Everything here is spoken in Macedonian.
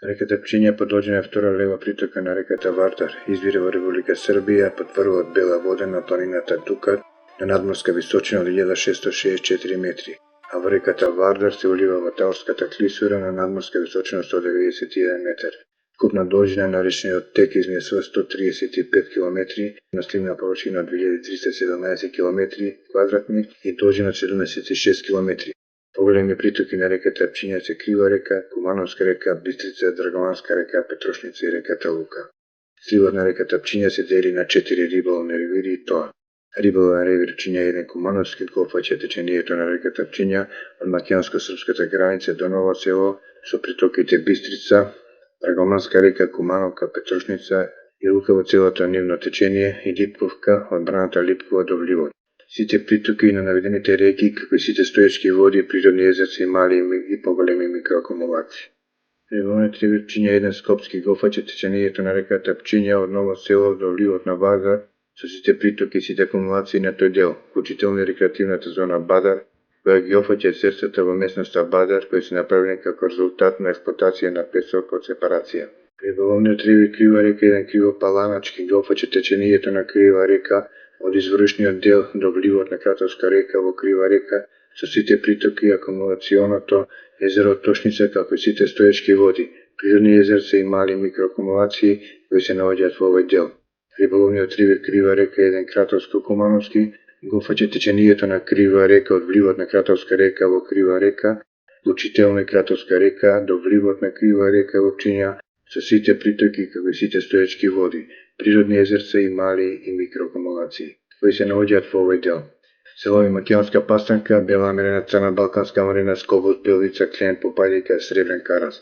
Реката Пчиња подолжина втора лева притока на реката Вардар, извира во Република Србија под врвот Бела вода на планината Дукат на надморска височина од 1664 метри, а во реката Вардар се улива во Талската клисура на надморска височина 191 метар. Купна должина на речниот тек изнесува 135 км, на сливна површина од 2317 км квадратни и должина 76 км. Поголеми притоки на реката Пчиња се Крива река, Кумановска река, Бистрица, Драгоманска река, Петрошница и реката Лука. Сливот на реката Пчиња се дели на 4 риболовни ревири и тоа: риболовен ревир Пчиња 1 Кумановски, кој опфаќа течението на реката Пчиња од македонско-српската граница до Ново село со притоките Бистрица, Драгоманска река, Кумановка, Петрошница и Лука во целото нивно течение и Липковка од браната Липкова до вливот. Сите притоки на наведените реки, како и сите стоечки води, природни езерци и мали и поголеми микроакумулации. Риболовниот ревир Пчиња 1 Скопски го опфаќа течението на реката Пчиња од Ново село до вливот на Вардар со сите притоки и сите акумулации на тој дел, вклучително и рекреативната зона Бадар, која ги опфаќа езерцата во местноста Бадар, кои се направени како резултат на експлоатација на песок од сепарација. Риболовниот ревир Крива река 1 Криво-Паланачки го опфаќа течението на Крива река од извршниот дел до вливот на Кратовска река во Крива река со сите притоки и акумулационото езеро Тошница, како и сите стоечки води, природни езерца и мали микроакумулации кои се наоѓаат во овој дел. Риболовниот ревир Крива река 1 Кратовско-Кумановски го опфаќа течението на Крива река од вливот на Кратовска река во Крива река, вклучително и Кратовска река до вливот на Крива река во Пчиња со сите притоки како и сите стоечки води, природни езерца и мали и микроакумулации кои се наоѓаат во овој дел. Селови Македонска Пастанка, Бела Амирена, Црна Балканска Амирена, Скобот, Белица, Клен, Попајлика, Сребрен Карас.